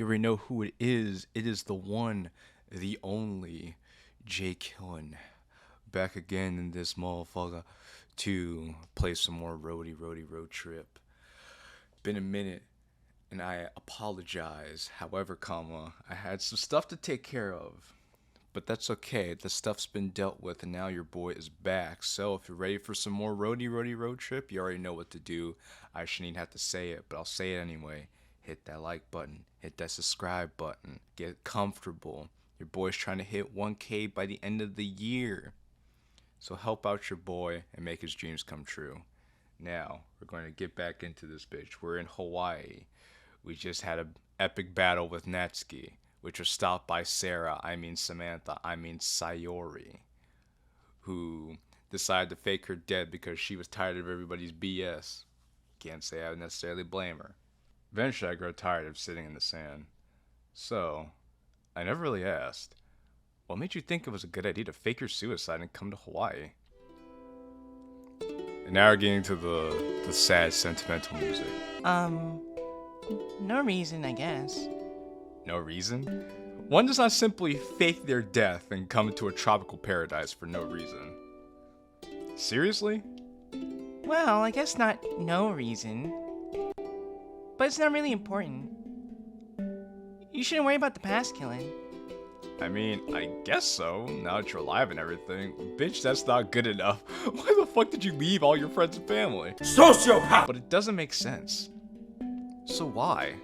You already know who it is. It is the one, the only JQilin. Back again in this motherfucker to play some more Roady Roady Road Trip. Been a minute, and I apologize. However, I had some stuff to take care of. But that's okay. The stuff's been dealt with, and now your boy is back. So if you're ready for some more Roady Roady Road Trip, you already know what to do. I shouldn't even have to say it, but I'll say it anyway. Hit that like button. Hit that subscribe button. Get comfortable. Your boy's trying to hit 1K by the end of the year. So help out your boy and make his dreams come true. Now, we're going to get back into this bitch. We're in Hawaii. We just had an epic battle with Natsuki, which was stopped by Sayori, who decided to fake her dead because she was tired of everybody's BS. Can't say I would necessarily blame her. Eventually, I grew tired of sitting in the sand. So, I never really asked, what made you think it was a good idea to fake your suicide and come to Hawaii? And now we're getting to the sad, sentimental music. No reason, I guess. No reason? One does not simply fake their death and come to a tropical paradise for no reason. Seriously? Well, I guess not no reason. But it's not really important. You shouldn't worry about the past, Killing. I mean, I guess so, now that you're alive and everything. Bitch, that's not good enough. Why the fuck did you leave all your friends and family? Sociopath! But it doesn't make sense. So why?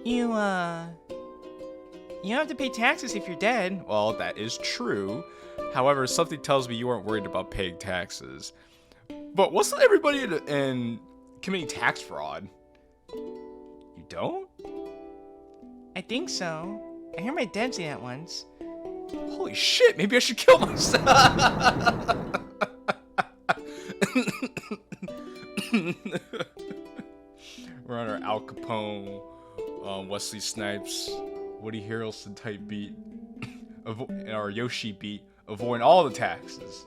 You don't have to pay taxes if you're dead. Well, that is true. However, something tells me you weren't worried about paying taxes. But wasn't everybody in committing tax fraud? You don't? I think so. I heard my dad say that once. Holy shit, maybe I should kill myself. We're on our Al Capone, Wesley Snipes, Woody Harrelson type beat, and our Yoshi beat, avoiding all the taxes.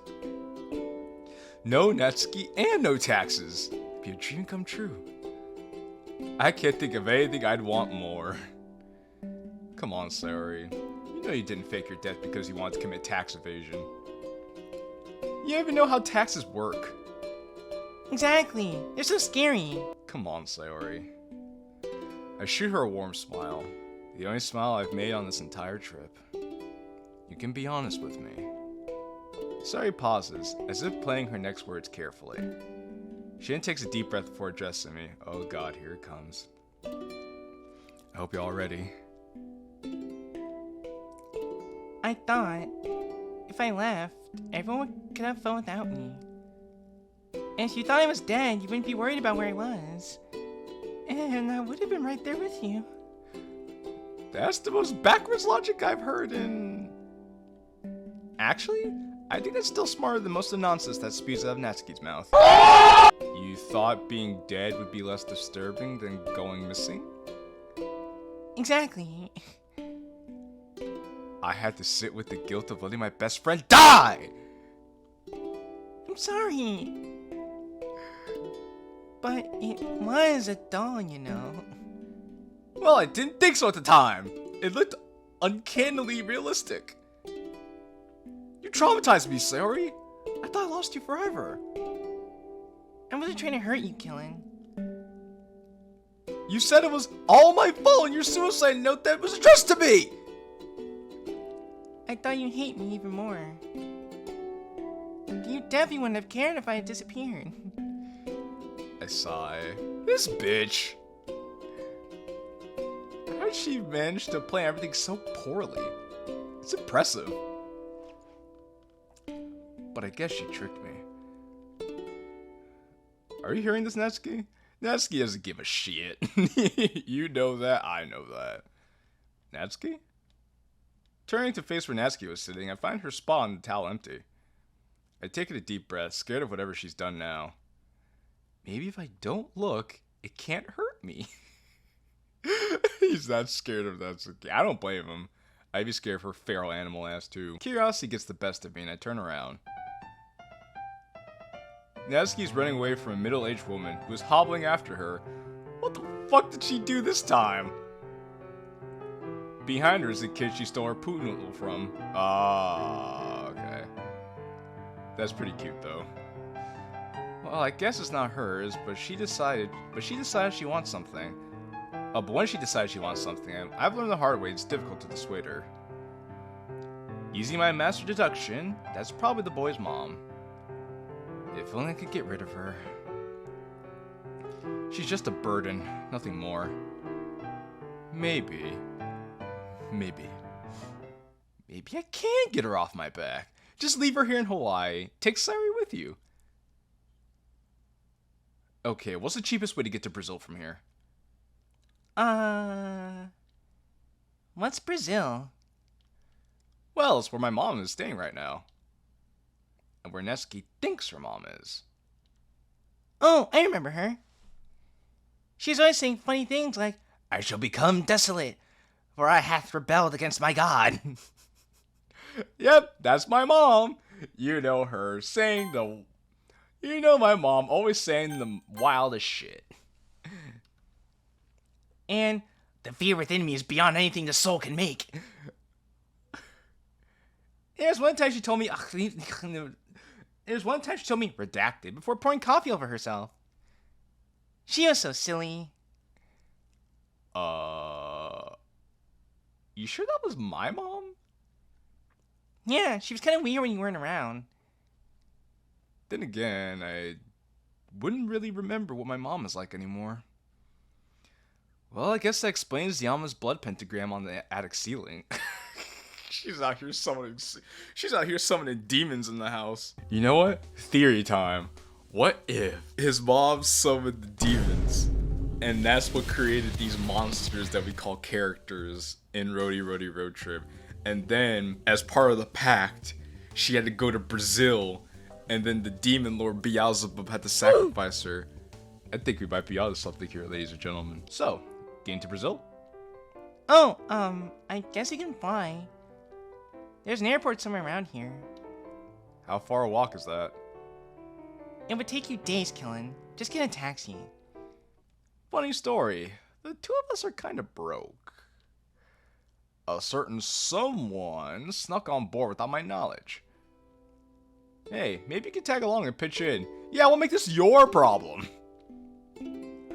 No Natsuki and no taxes. Be a dream come true. I can't think of anything I'd want more. Come on, Sayori. You know you didn't fake your death because you wanted to commit tax evasion. You even know how taxes work. Exactly. They're so scary. Come on, Sayori. I shoot her a warm smile. The only smile I've made on this entire trip. You can be honest with me. Sayori pauses, as if playing her next words carefully. She then takes a deep breath before addressing me. Oh god, here it comes. I hope you're all ready. I thought, if I left, everyone could have fun without me. And if you thought I was dead, you wouldn't be worried about where I was. And I would have been right there with you. That's the most backwards logic I've heard in... Actually, I think that's still smarter than most of the nonsense that spews out of Natsuki's mouth. You thought being dead would be less disturbing than going missing? Exactly. I had to sit with the guilt of letting my best friend die! I'm sorry. But it was a doll, you know. Well, I didn't think so at the time. It looked uncannily realistic. You traumatized me, Sayori. I thought I lost you forever. I wasn't trying to hurt you, Killing. You said it was all my fault in your suicide note that was addressed to me! I thought you'd hate me even more. You definitely wouldn't have cared if I had disappeared. I sigh. This bitch. How did she manage to plan everything so poorly? It's impressive. But I guess she tricked me. Are you hearing this, Natsuki? Natsuki doesn't give a shit. You know that, I know that. Natsuki? Turning to face where Natsuki was sitting, I find her spot on the towel empty. I take a deep breath, scared of whatever she's done now. Maybe if I don't look, it can't hurt me. He's not scared of Natsuki. I don't blame him. I'd be scared of her feral animal ass too. Curiosity gets the best of me and I turn around. Natsuki's running away from a middle-aged woman who is hobbling after her. What the fuck did she do this time? Behind her is the kid she stole her poo noodle from. Ah, okay. That's pretty cute, though. Well, I guess it's not hers, but she decided she wants something. But when she decides she wants something, I've learned the hard way it's difficult to dissuade her. Using my master deduction, that's probably the boy's mom. If only I could get rid of her. She's just a burden, nothing more. Maybe I can get her off my back. Just leave her here in Hawaii. Take Sayori with you. Okay, what's the cheapest way to get to Brazil from here? What's Brazil? Well, it's where my mom is staying right now. And where Netsuki thinks her mom is. Oh, I remember her. She's always saying funny things like, I shall become desolate, for I hath rebelled against my God. Yep, that's my mom. You know her saying the... You know my mom always saying the wildest shit. And the fear within me is beyond anything the soul can make. There's one time she told me... redacted before pouring coffee over herself. She was so silly. You sure that was my mom? Yeah, she was kind of weird when you weren't around. Then again, I wouldn't really remember what my mom is like anymore. Well, I guess that explains the Alma's blood pentagram on the attic ceiling. She's out here summoning demons in the house. You know what? Theory time. What if his mom summoned the demons, and that's what created these monsters that we call characters in Roady Roady Road Trip? And then, as part of the pact, she had to go to Brazil, and then the demon lord Beelzebub had to sacrifice her. I think we might be onto something here, ladies and gentlemen. So, getting to Brazil? Oh, I guess you can fly. There's an airport somewhere around here. How far a walk is that? It would take you days, Killen. Just get a taxi. Funny story. The two of us are kind of broke. A certain someone snuck on board without my knowledge. Hey, maybe you can tag along and pitch in. Yeah, we'll make this your problem.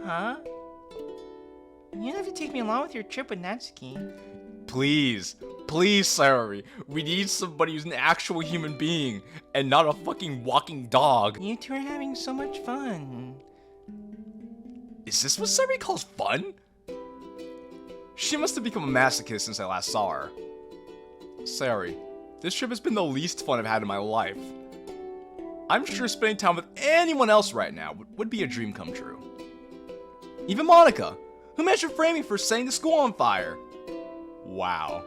Huh? You don't have to take me along with your trip with Natsuki. Please, Sayori. We need somebody who's an actual human being and not a fucking walking dog. You two are having so much fun. Is this what Sayori calls fun? She must have become a masochist since I last saw her. Sayori, this trip has been the least fun I've had in my life. I'm sure spending time with anyone else right now would be a dream come true. Even Monica, who managed to frame me for setting the school on fire. Wow.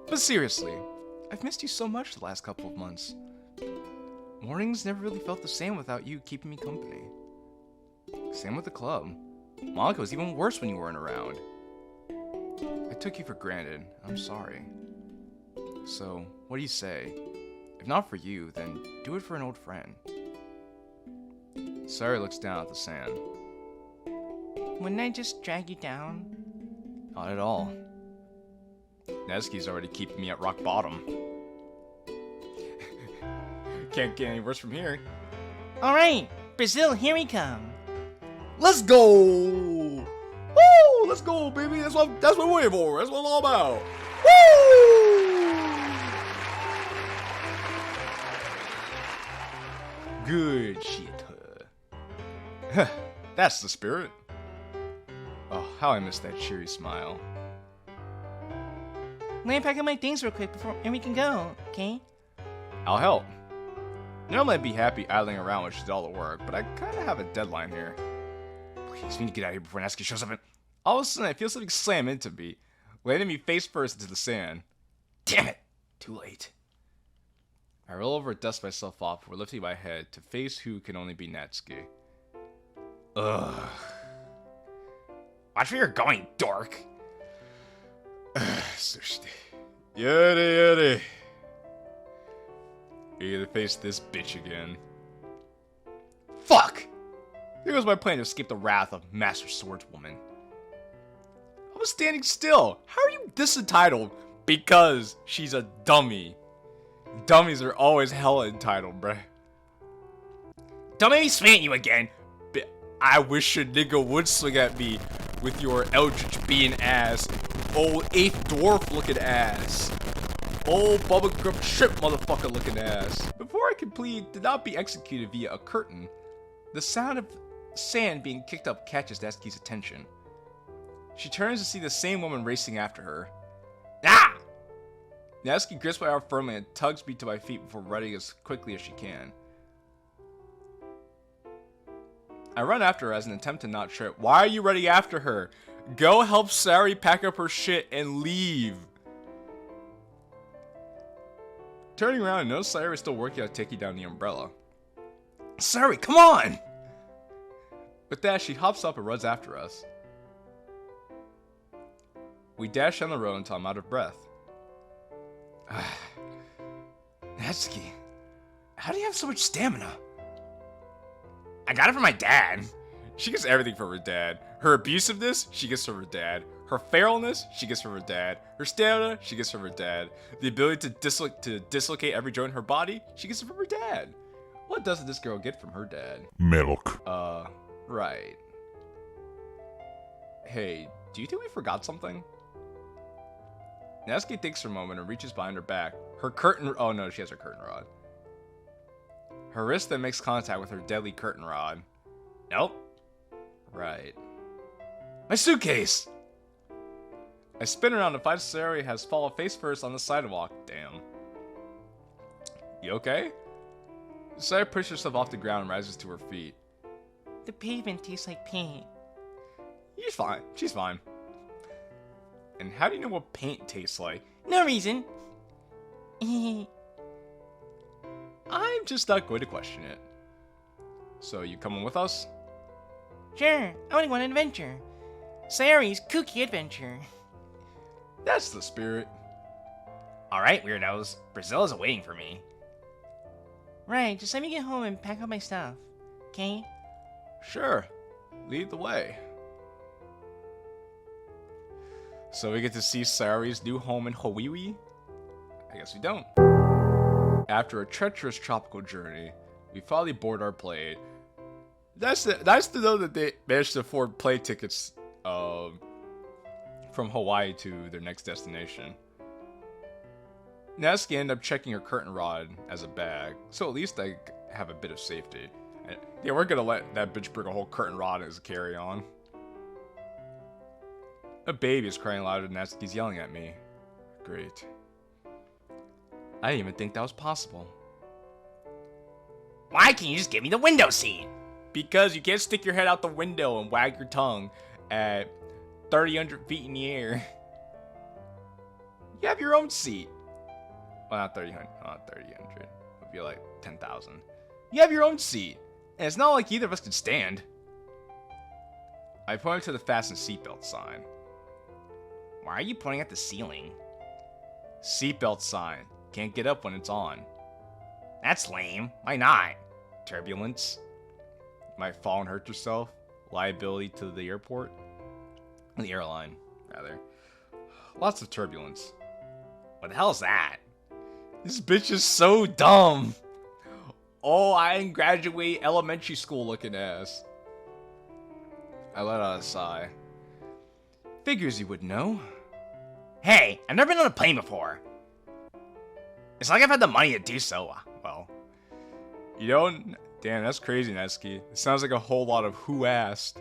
But seriously, I've missed you so much the last couple of months. Mornings never really felt the same without you keeping me company. Same with the club. Monica was even worse when you weren't around. I took you for granted. I'm sorry. So, what do you say? If not for you, then do it for an old friend. Sayori looks down at the sand. Wouldn't I just drag you down? Not at all. Netsuki's already keeping me at rock bottom. Can't get any worse from here. Alright, Brazil, here we come. Let's go! Woo! Let's go, baby. That's what we're here for. That's what it's all about. Woo! Good shit. That's the spirit. Oh, how I miss that cheery smile. Let me pack up my things real quick and we can go, okay? I'll help. Normally I'd be happy idling around when she did all the work, but I kinda have a deadline here. Please, we need to get out of here before Natsuki shows up and... All of a sudden I feel something slam into me, landing me face first into the sand. Damn it! Too late. I roll over and dust myself off before lifting my head to face who can only be Natsuki. Ugh. Watch where you're going, dork! Yuri. You gotta face this bitch again. Fuck! Here goes my plan to escape the wrath of Master Swordswoman. I was standing still. How are you this entitled? Because she's a dummy. Dummies are always hella entitled, bruh. Don't make me swing at you again. I wish a nigga would swing at me with your Eldritch being ass. Old 8th dwarf looking ass. Old Bubba Grub Trip motherfucker looking ass. Before I could plead to not be executed via a curtain, the sound of sand being kicked up catches Natsuki's attention. She turns to see the same woman racing after her. Ah! Natsuki grips my arm firmly and tugs me to my feet before running as quickly as she can. I run after her as an attempt to not trip. Why are you running after her? Go help Sayori pack up her shit and leave. Turning around, I notice Sayori is still working on taking down the umbrella. Sayori, come on! With that, she hops up and runs after us. We dash down the road until I'm out of breath. Natsuki, how do you have so much stamina? I got it from my dad. She gets everything from her dad. Her abusiveness, she gets from her dad. Her feralness, she gets from her dad. Her stamina, she gets from her dad. The ability to dislocate every joint in her body, she gets it from her dad. What doesn't this girl get from her dad? Milk. Right. Hey, do you think we forgot something? Natsuki thinks for a moment and reaches behind her back. Her curtain... Oh no, she has her curtain rod. Her wrist then makes contact with her deadly curtain rod. Nope. Right. My suitcase! I spin around and find Sayori has fallen face first on the sidewalk. Damn. You okay? Sayori pushes herself off the ground and rises to her feet. The pavement tastes like paint. She's fine. She's fine. And how do you know what paint tastes like? No reason. I'm just not going to question it. So, you coming with us? Sure, I want to go on an adventure. Sayori's kooky adventure. That's the spirit. Alright, weirdos. Brazil is waiting for me. Right, just let me get home and pack up my stuff. Okay? Sure. Lead the way. So we get to see Sayori's new home in Hawaii? I guess we don't. After a treacherous tropical journey, we finally board our plane. Nice to know that they managed to afford plane tickets from Hawaii to their next destination. Natsuki ended up checking her curtain rod as a bag, so at least I have a bit of safety. Yeah, we're gonna let that bitch bring a whole curtain rod as a carry-on. A baby is crying louder than Natsuki's yelling at me. Great. I didn't even think that was possible. Why can't you just give me the window seat? Because you can't stick your head out the window and wag your tongue at 3,000 feet in the air. You have your own seat. Well, not 3,000. Not 3,000. It would be like 10,000. You have your own seat. And it's not like either of us can stand. I pointed to the fasten seatbelt sign. Why are you pointing at the ceiling? Seatbelt sign. Can't get up when it's on. That's lame. Why not? Turbulence. You might fall and hurt yourself. Liability to the airport. The airline, rather. Lots of turbulence. What the hell is that? This bitch is so dumb. Oh, I didn't graduate elementary school looking ass. I let out a sigh. Figures you would know. Hey, I've never been on a plane before. It's like I've had the money to do so. Well, You don't? Damn, that's crazy, Natsuki. It sounds like a whole lot of who asked.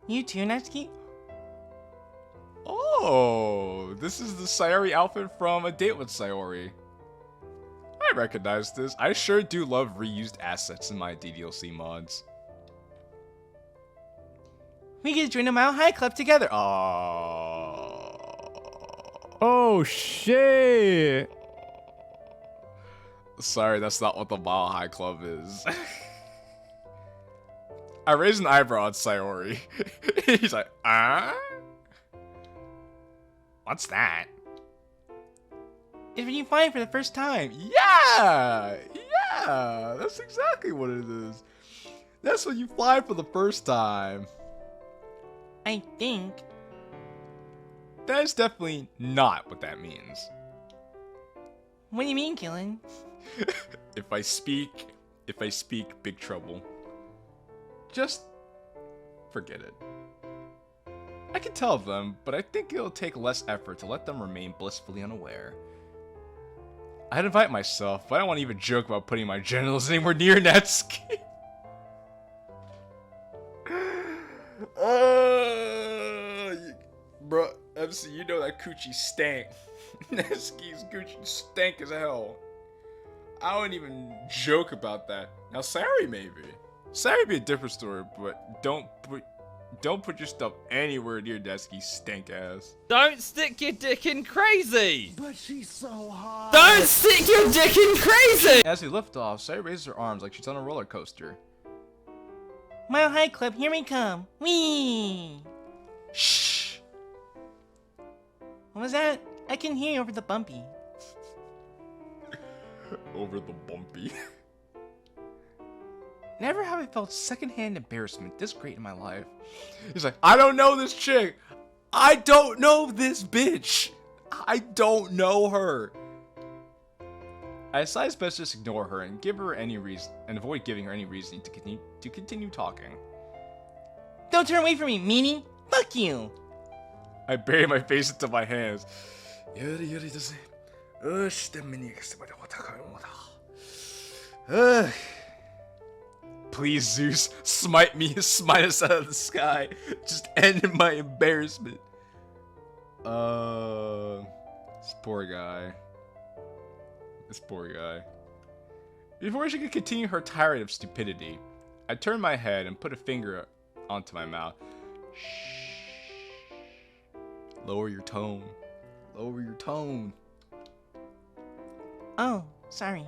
you too, Natsuki? Oh, this is the Sayori outfit from A Date with Sayori. I recognize this. I sure do love reused assets in my DDLC mods. We get to join the Mile High Club together. Oh shit! Sorry, that's not what the Mile High Club is. I raised an eyebrow at Sayori. He's like, ah? What's that? It's when you find it for the first time. Yeah! Yeah! That's exactly what it is. That's when you fly for the first time. I think. That is definitely not what that means. What do you mean, Killen? If I speak big trouble. Just forget it. I can tell them, but I think it'll take less effort to let them remain blissfully unaware. I'd invite myself, but I don't want to even joke about putting my genitals anywhere near Natsuki. Bro, MC, you know that coochie stank. Natsuki's coochie stank as hell. I wouldn't even joke about that. Now, Sayori maybe. Sayori be a different story, but don't put your stuff anywhere near Natsuki's stank ass. Don't stick your dick in crazy! But she's so hot. Don't stick your dick in crazy! As we lift off, Sayori raises her arms like she's on a roller coaster. Mile High Club, here we come. Whee! Shh. What was that? I can hear you over the bumpy. Over the bumpy. Never have I felt secondhand embarrassment this great in my life. He's like, I don't know this chick. I don't know this bitch. I don't know her. I decide it's best to just ignore her and give her any reason and avoid giving her any reason to continue talking. Don't turn away from me, meanie. Fuck you. I bury my face into my hands. Please, Zeus, smite us out of the sky. Just end my embarrassment. This poor guy. Before she could continue her tirade of stupidity, I turned my head and put a finger onto my mouth. Shh. Lower your tone. Oh, sorry.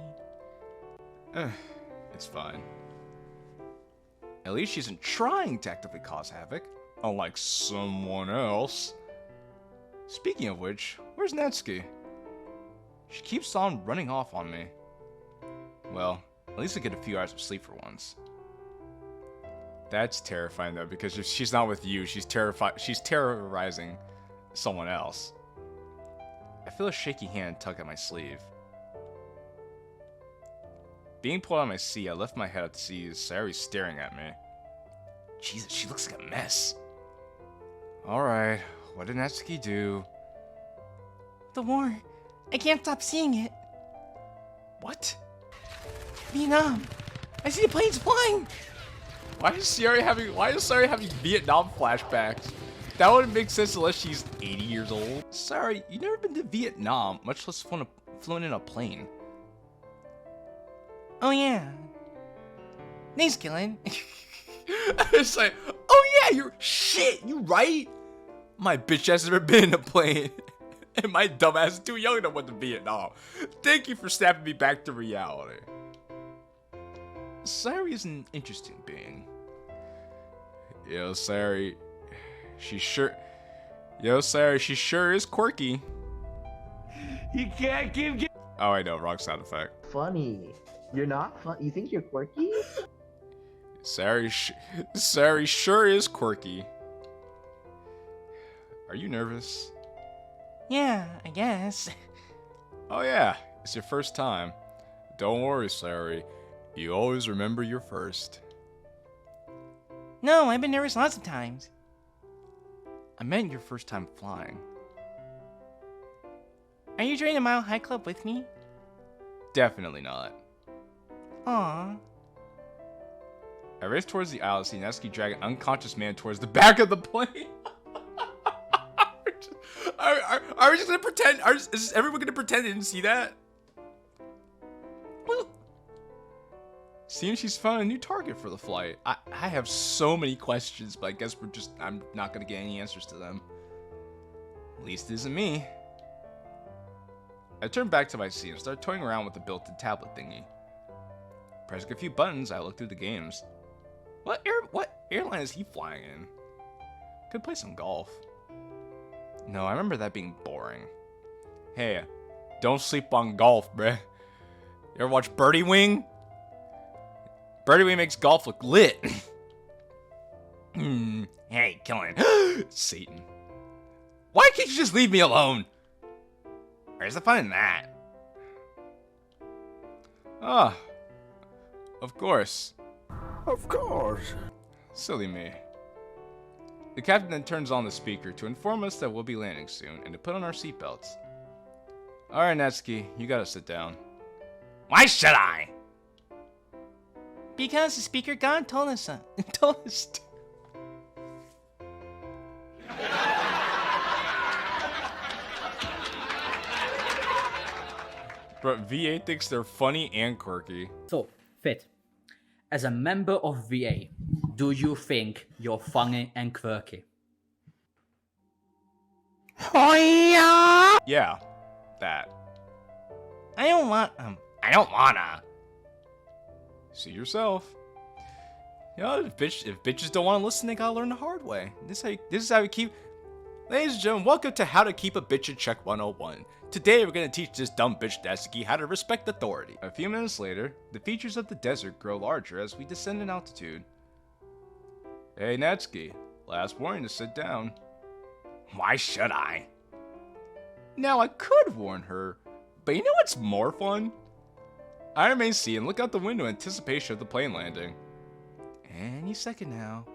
It's fine. At least she isn't trying to actively cause havoc, unlike someone else. Speaking of which, where's Natsuki? She keeps on running off on me. Well, at least I get a few hours of sleep for once. That's terrifying though, because if she's not with you, she's terrorizing someone else. I feel a shaky hand tug at my sleeve. Being pulled out of my seat, I lift my head up to see Sayori staring at me. Jesus, she looks like a mess. Alright, what did Natsuki do? The war. I can't stop seeing it. What? Vietnam. I see the planes flying. Why is Sayori having Vietnam flashbacks? That wouldn't make sense unless she's 80 years old. Sorry, you've never been to Vietnam, much less flown in a plane. Oh yeah. Thanks, Killen. It's like, oh yeah, you right? My bitch has never been in a plane. And my dumb ass is too young to went to Vietnam. Thank you for snapping me back to reality. Sayori is an interesting being. Yo, Sayori, she sure is quirky. You can't keep. Oh, I know, wrong sound effect. Funny. You're not fun. You think you're quirky? Sayori sure is quirky. Are you nervous? Yeah, I guess. Oh yeah, it's your first time. Don't worry, Sayori. You always remember your first. No, I've been nervous lots of times. I meant your first time flying. Are you joining the Mile High Club with me? Definitely not. Aw. I raced towards the aisle to see Natsuki drag an unconscious man towards the back of the plane. Are we just gonna pretend? Is everyone gonna pretend they didn't see that? Well, seems she's found a new target for the flight. I have so many questions, but I guess I'm not gonna get any answers to them. At least it isn't me. I turned back to my seat and started toying around with the built-in tablet thingy. Pressing a few buttons, I looked through the games. What airline is he flying in? Could play some golf. No, I remember that being boring. Hey, don't sleep on golf, bruh. You ever watch Birdie Wing? Birdie Way makes golf look lit. Hey, Killing. Satan. Why can't you just leave me alone? Where's the fun in that? Ah, of course. Of course. Silly me. The captain then turns on the speaker to inform us that we'll be landing soon and to put on our seatbelts. Alright, Natsuki, you gotta sit down. Why should I? Because the speaker god told us so. Told us to. But VA thinks they're funny and quirky. So, Fit, as a member of VA, do you think you're funny and quirky? Yeah, that. I don't wanna. See yourself. You know, if bitches don't want to listen, they gotta learn the hard way. This is how we keep... Ladies and gentlemen, welcome to How to Keep a Bitch in Check 101. Today we're gonna teach this dumb bitch Natsuki how to respect authority. A few minutes later, the features of the desert grow larger as we descend in altitude. Hey Natsuki, last warning to sit down. Why should I? Now I could warn her, but you know what's more fun? I remain seated and look out the window in anticipation of the plane landing. Any second now.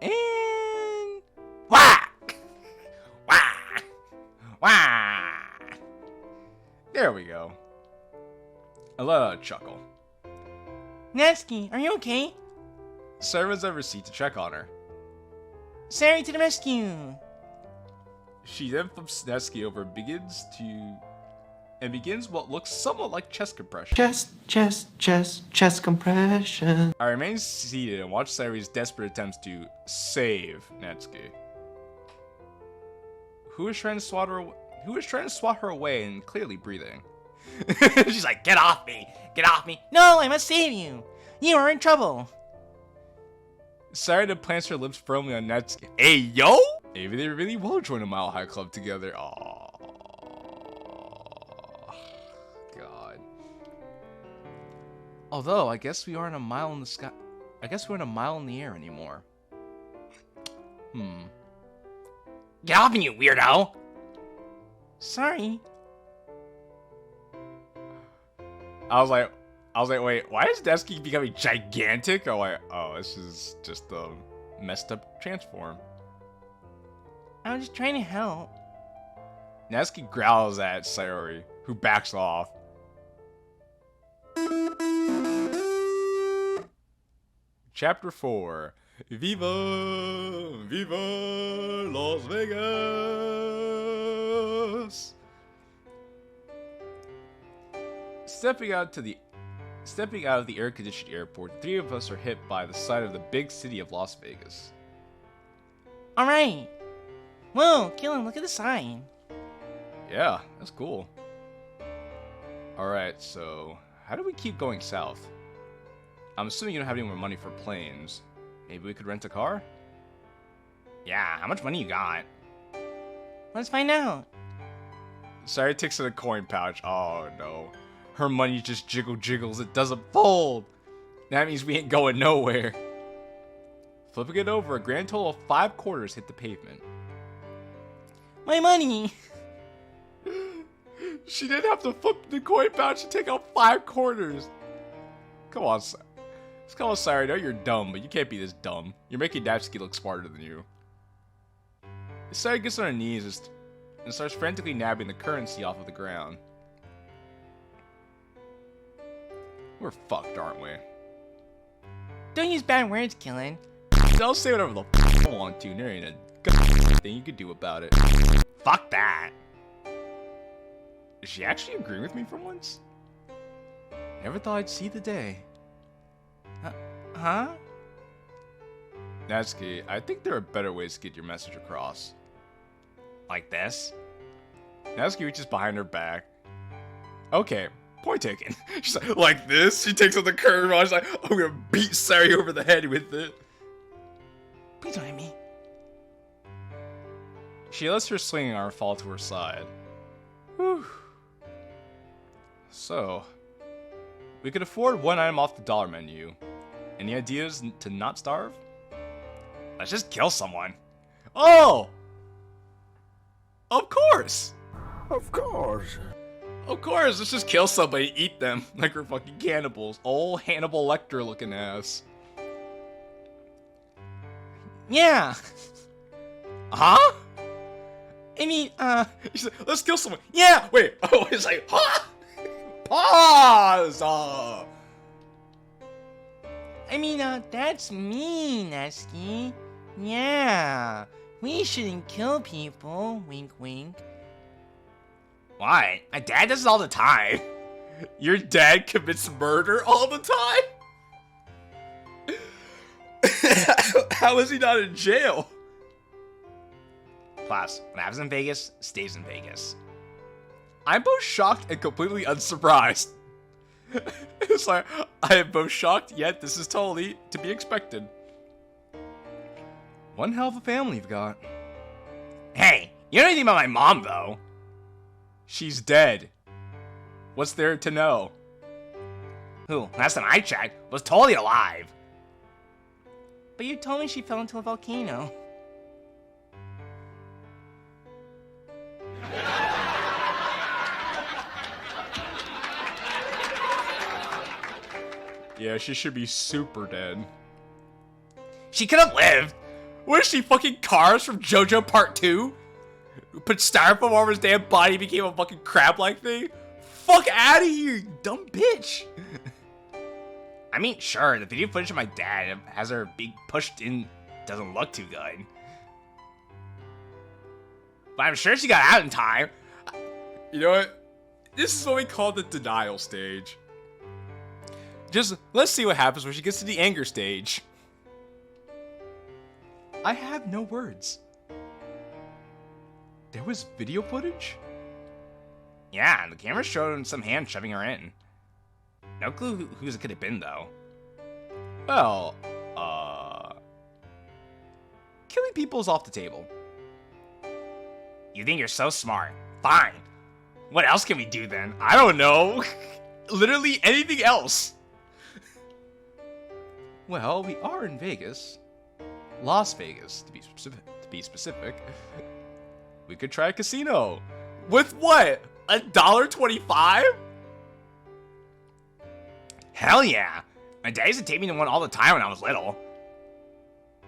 And... Whack! Whack! Whack! There we go. I let out a chuckle. Natsuki, are you okay? Sayori runs over seat to check on her. Sayori to the rescue! She then flips Natsuki over and begins what looks somewhat like chest compression. Chest compression. I remain seated and watch Sayori's desperate attempts to save Natsuki, who is trying to swat her away and clearly breathing. She's like, get off me! Get off me! No, I must save you! You are in trouble! Sayori then plants her lips firmly on Natsuki. Hey, yo! Maybe they really will join a Mile High Club together. Oh, God. Although, I guess we aren't a mile in the sky. I guess we're in a mile in the air anymore. Get off me, you weirdo! Sorry. I was like, wait, why is Natsuki becoming gigantic? I'm like, oh, this is just a messed up transform. I was just trying to help. Natsuki growls at Sayori, who backs off. Chapter 4. Viva! Viva Las Vegas! Stepping out of the air-conditioned airport, the three of us are hit by the sight of the big city of Las Vegas. Alright. Whoa, Killen, look at the sign. Yeah, that's cool. Alright, so how do we keep going south? I'm assuming you don't have any more money for planes. Maybe we could rent a car? Yeah, how much money you got? Let's find out. Sayori takes out a coin pouch. Oh no. Her money just jiggles, it doesn't fold. That means we ain't going nowhere. Flipping it over, a grand total of 5 quarters hit the pavement. My money! She didn't have to flip the coin pouch to take out 5 quarters. Come on, Sayori. I know you're dumb, but you can't be this dumb. You're making Natsuki look smarter than you. Sayori gets on her knees and starts frantically nabbing the currency off of the ground. We're fucked, aren't we? Don't use bad words, Killen. I'll say whatever the f I want to, and there ain't a goddamn thing you could do about it. Fuck that. Is she actually agreeing with me for once? Never thought I'd see the day. Huh? Natsuki, I think there are better ways to get your message across. Like this? Natsuki reaches behind her back. Okay, point taken. She's like this? She takes out the curve. I was like, I'm gonna beat Sayori over the head with it. Please don't hit me. She lets her swinging arm fall to her side. Whew. So, We could afford one item off the dollar menu. Any ideas to not starve? Let's just kill someone. Oh! Of course! Of course. Of course, let's just kill somebody, eat them like we're fucking cannibals. Old Hannibal Lecter looking ass. Yeah. Huh? I mean, He said, let's kill someone. Yeah, wait. Oh, it's like, huh? Pause. That's mean, Esky. Yeah. We shouldn't kill people. Wink, wink. Why? My dad does it all the time. Your dad commits murder all the time? How is he not in jail? Class, what happens in Vegas, stays in Vegas. I'm both shocked and completely unsurprised. It's like, I am both shocked, yet this is totally to be expected. One hell of a family you've got. Hey, you know anything about my mom, though? She's dead. What's there to know? Who, last time I checked, was totally alive. But you told me she fell into a volcano. Yeah, she should be super dead. She could have lived. What is she, fucking Cars from JoJo Part 2? Put styrofoam over his damn body, became a fucking crab-like thing? Fuck out of here, you dumb bitch. I mean, sure, the video footage of my dad has her being pushed in doesn't look too good. But I'm sure she got out in time. You know what? This is what we call the denial stage. Just, let's see what happens when she gets to the anger stage. I have no words. There was video footage? Yeah, the camera showed some hand shoving her in. No clue whose it could have been, though. Well, killing people is off the table. You think you're so smart. Fine. What else can we do then? I don't know. Literally anything else. Well, we are in Vegas. Las Vegas, to be specific. We could try a casino. With what? $1.25? Hell yeah. My dad used to take me to one all the time when I was little.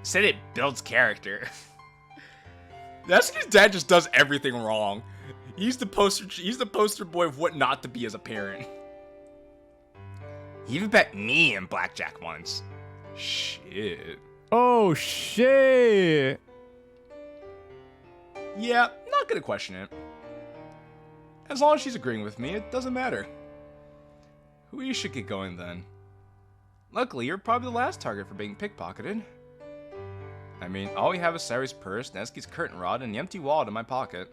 Said it builds character. That's because dad just does everything wrong. He's the poster boy of what not to be as a parent. He even bet me in blackjack once. Shit. Oh, shit. Yeah, not gonna question it. As long as she's agreeing with me, it doesn't matter. We should get going then. Luckily, you're probably the last target for being pickpocketed. I mean, all we have is Sayori's purse, Neski's curtain rod, and the empty wallet in my pocket.